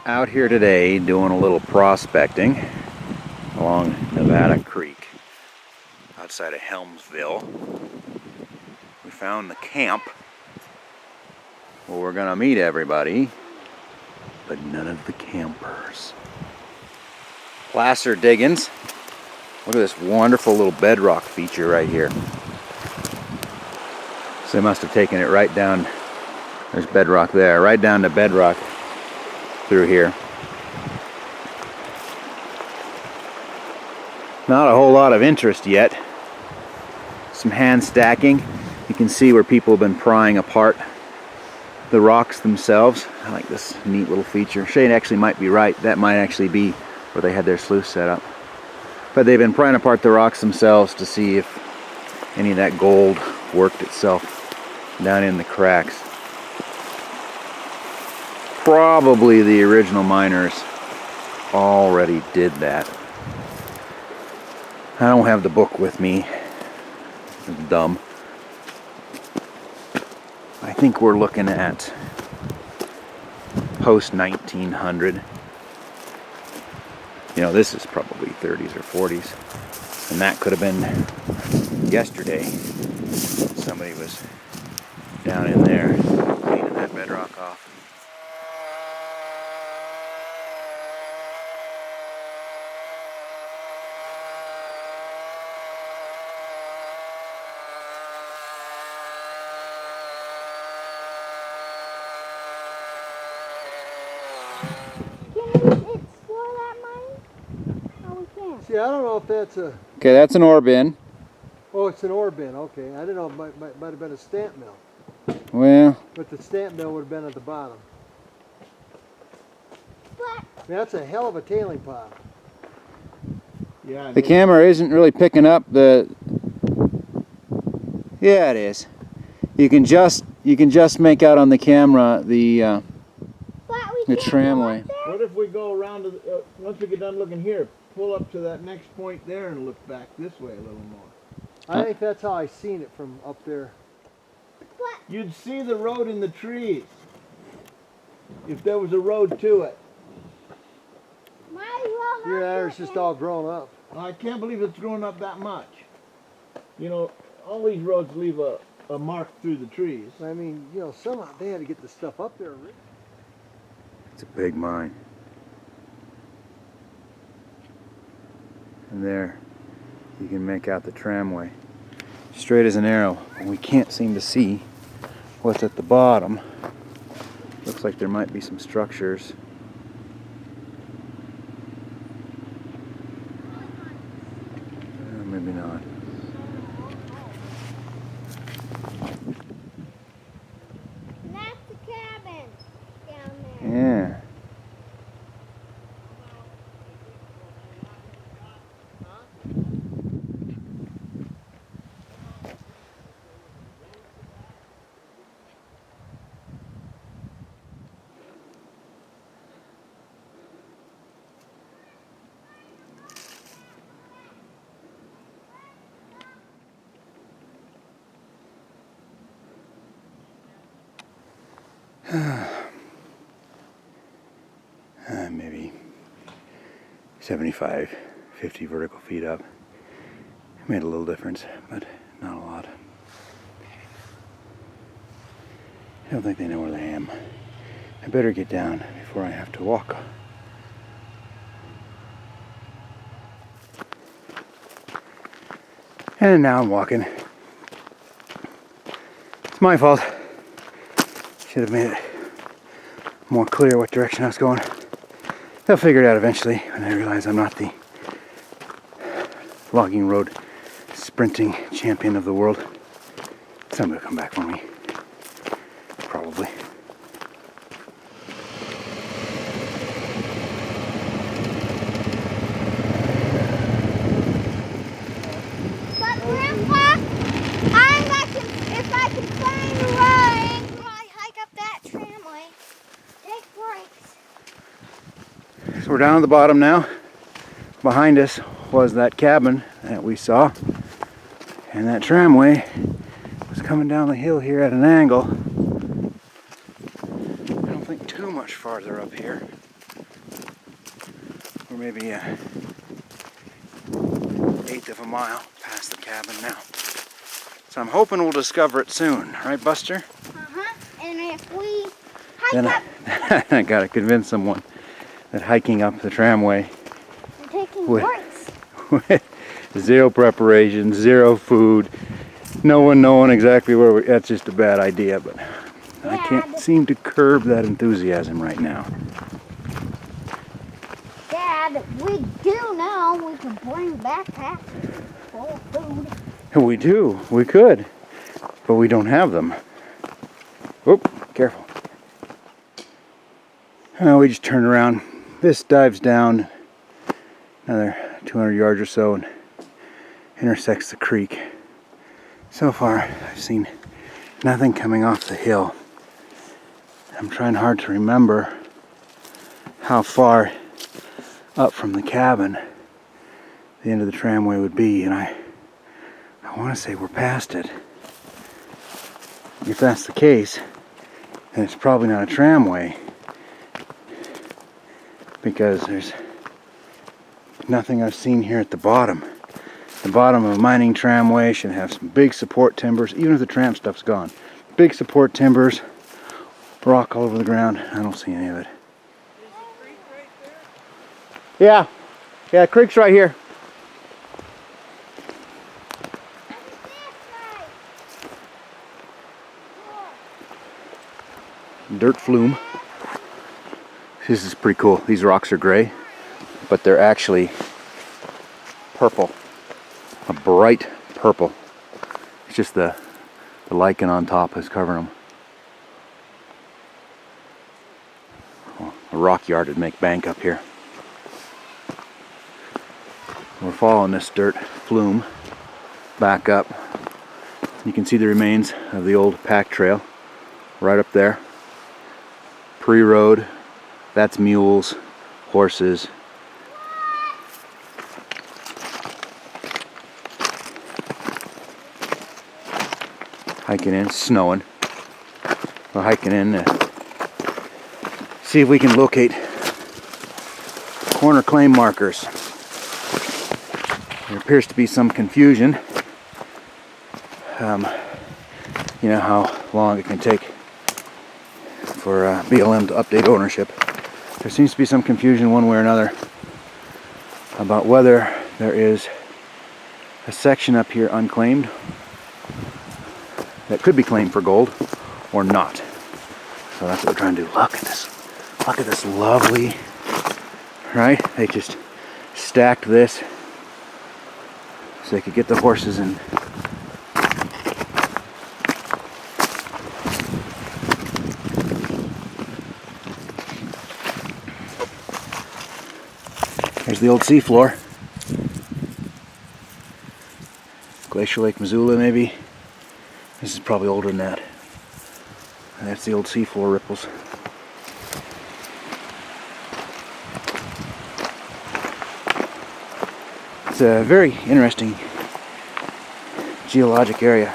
Out here today doing a little prospecting along Nevada Creek outside of Helmsville. We found the camp where we're gonna meet everybody, but none of the campers. Placer diggings. Look at this wonderful little bedrock feature right here. So they must have taken it right down. There's bedrock there, right down to bedrock through here. Not a whole lot of interest yet. Some hand stacking. You can see where people have been prying apart the rocks themselves. I like this neat little feature. Shane actually might be right. That might actually be where they had their sluice set up. But they've been prying apart the rocks themselves to see if any of that gold worked itself down in the cracks. Probably the original miners already did that. I don't have the book with me. It's dumb. I think we're looking at post 1900. You know, this is probably 30s or 40s. And that could have been yesterday. Somebody was down in there cleaning that bedrock off. See, I don't know if that's a... Okay, that's an ore bin. Oh, it's an ore bin. Okay. I didn't know. It might have been a stamp mill. Well... But the stamp mill would have been at the bottom. What? That's a hell of a tailing pile. Yeah. The camera isn't really picking up the... Yeah, it is. You can just make out on the camera the tramway. What if we go around to the, once we get done looking here, pull up to that next point there and look back this way a little more? I think that's how I seen it from up there. What? You'd see the road in the trees if there was a road to it. Yeah, it's just all grown up. I can't believe it's grown up that much. You know, all these roads leave a mark through the trees. I mean, you know, somehow they had to get the stuff up there. It's a big mine. And there, you can make out the tramway. Straight as an arrow. We can't seem to see what's at the bottom. Looks like there might be some structures. Maybe not. That's the cabin down there. Yeah. Maybe 75, 50 vertical feet up. Made a little difference, but not a lot. I don't think they know where I am. I better get down before I have to walk. And now I'm walking. It's my fault. Should have made it more clear what direction I was going. They'll figure it out eventually when I realize I'm not the logging road sprinting champion of the world. Somebody will come back for me. Probably. But Grandpa, if I can find the road, I hike up that tramway. Take breaks. So we're down at the bottom now. Behind us was that cabin that we saw. And that tramway was coming down the hill here at an angle. I don't think too much farther up here. maybe a eighth of a mile past the cabin now. So I'm hoping we'll discover it soon, right, Buster? Uh-huh. And if we hike Then up, I gotta convince someone that hiking up the tramway we're taking with, breaks. with zero preparation, zero food, no one knowing exactly where we, that's just a bad idea, but I can't seem to curb that enthusiasm right now. Dad, we do know we can bring backpacks full of food. We do, we could, but we don't have them. Oop, careful. We just turned around. This dives down another 200 yards or so and intersects the creek. So far, I've seen nothing coming off the hill. I'm trying hard to remember how far up from the cabin the end of the tramway would be, and I want to say we're past it. If that's the case, then it's probably not a tramway, because there's nothing I've seen here at the bottom. The bottom of a mining tramway should have some big support timbers, even if the tram stuff's gone. Big support timbers, rock all over the ground. I don't see any of it. Yeah, the creek's right here. Dirt flume. This is pretty cool. These rocks are gray, but they're actually purple. A bright purple. It's just the lichen on top is covering them. Well, a rock yard would make bank up here. We're following this dirt flume back up. You can see the remains of the old pack trail right up there. Pre-road. That's mules, horses. Hiking in, snowing. We're hiking in to see if we can locate corner claim markers. There appears to be some confusion. You know how long it can take for BLM to update ownership. There seems to be some confusion one way or another about whether there is a section up here unclaimed that could be claimed for gold or not. So that's what we're trying to do. Look at this. Look at this lovely, right? They just stacked this so they could get the horses in. Here's the old seafloor. Glacier Lake, Missoula, maybe. This is probably older than that. And that's the old seafloor ripples. It's a very interesting geologic area.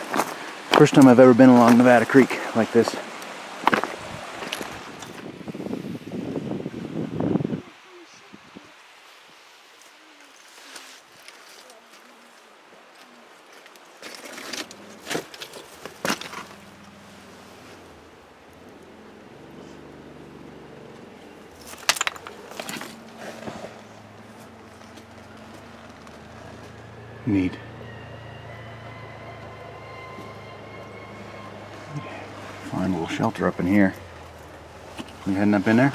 First time I've ever been along Nevada Creek like this. Neat. Find a little shelter up in here. You heading up in there?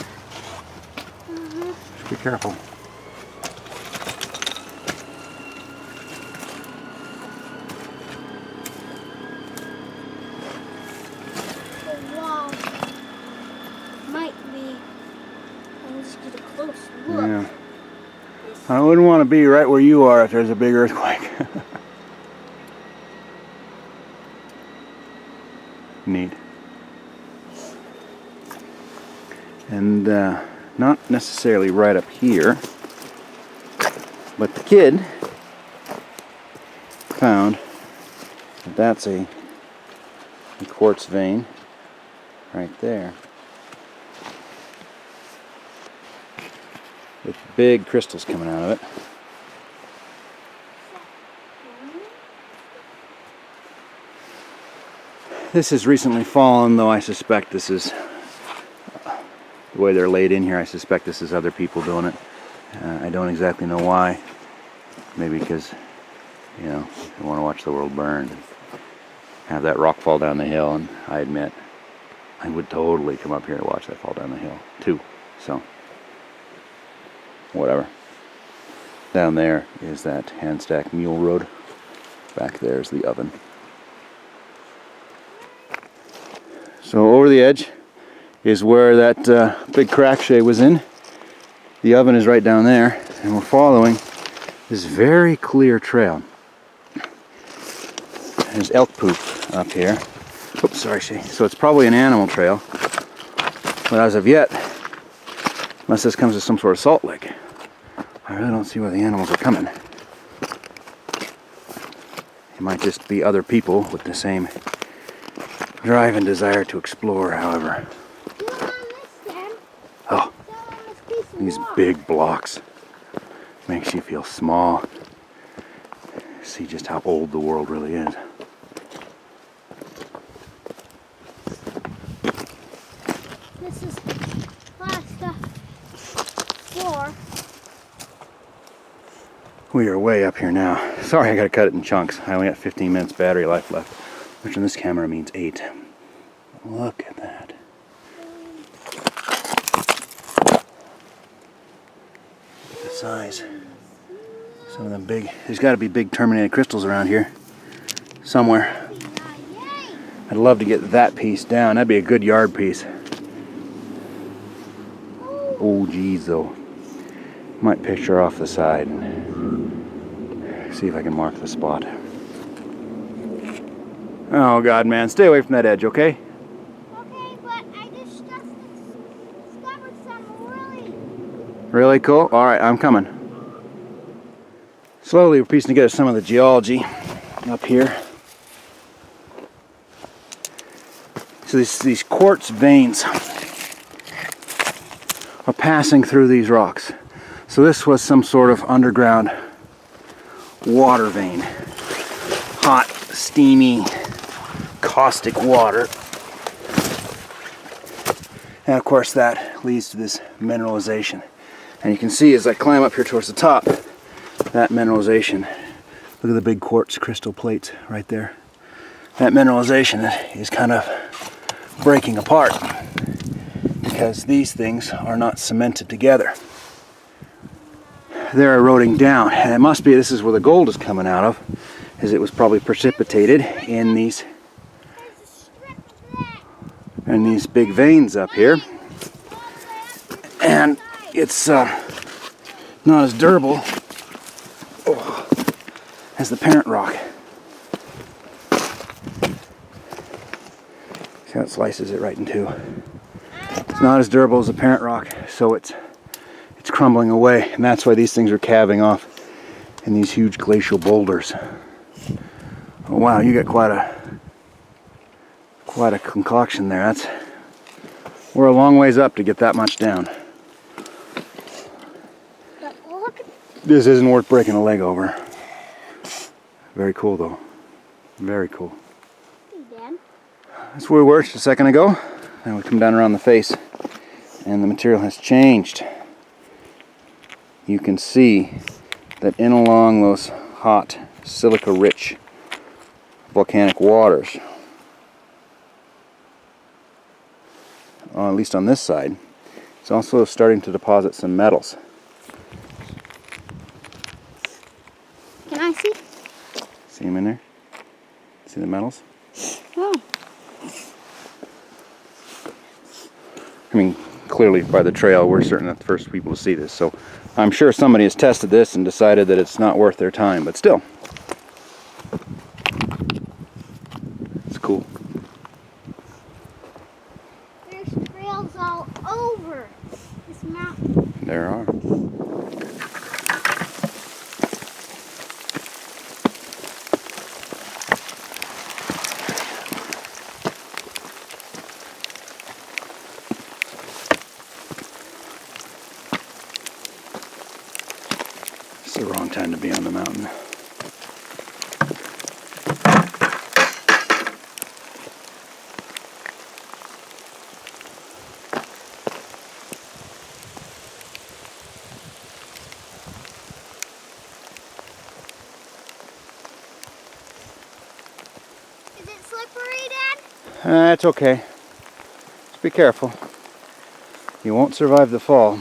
Mm-hmm. Just be careful. The wall might be. Let's get a close look. Yeah. I wouldn't want to be right where you are if there's a big earthquake. Neat. And not necessarily right up here, but the kid found that that's a quartz vein right there. with big crystals coming out of it. This has recently fallen, though I suspect this is the way they're laid in here. I suspect this is other people doing it. I don't exactly know why. Maybe because, you know, they want to watch the world burn and have that rock fall down the hill. And I admit, I would totally come up here to watch that fall down the hill too. So, whatever. Down there is that Handstack Mule Road. Back there is the oven. So over the edge is where that big crack shay was in. The oven is right down there, and we're following this very clear trail. There's elk poop up here. Oops, sorry, Shay. So it's probably an animal trail, but as of yet, unless this comes to some sort of salt lick, I really don't see where the animals are coming. It might just be other people with the same drive and desire to explore, however. Oh, these big blocks makes you feel small. See just how old the world really is. This is last floor. We are way up here now. Sorry, I gotta cut it in chunks. I only got 15 minutes battery life left, which on this camera means 8. Look at that. The size. Some of them big. There's got to be big terminated crystals around here somewhere. I'd love to get that piece down. That'd be a good yard piece. Oh, geez, though. Might picture off the side and see if I can mark the spot. Oh, God, man. Stay away from that edge, okay? Okay, but I just discovered some Really cool? All right, I'm coming. Slowly, we're piecing together some of the geology up here. So these quartz veins are passing through these rocks. So this was some sort of underground water vein. Hot, steamy, caustic water. And of course that leads to this mineralization. And you can see as I climb up here towards the top, that mineralization, look at the big quartz crystal plates right there. That mineralization is kind of breaking apart because these things are not cemented together. They're eroding down, and it must be this is where the gold is coming out of, as it was probably precipitated in these big veins up here. And it's not as durable as the parent rock. See how it slices it right in two. It's not as durable as the parent rock, so it's crumbling away, and that's why these things are calving off in these huge glacial boulders. Oh wow, you got quite a concoction there. We're a long ways up to get that much down. This isn't worth breaking a leg over. Very cool though. Very cool. That's where we were just a second ago. And we come down around the face and the material has changed. You can see that in along those hot silica rich volcanic waters, at least on this side, it's also starting to deposit some metals. Can I see? See them in there? See the metals? Oh. I mean, clearly by the trail, we're certain that the first people to see this. So I'm sure somebody has tested this and decided that it's not worth their time, but still. It's cool. There's trails all over this mountain. There are. wrong time to be on the mountain. Is it slippery, Dad? It's okay. Just be careful. You won't survive the fall.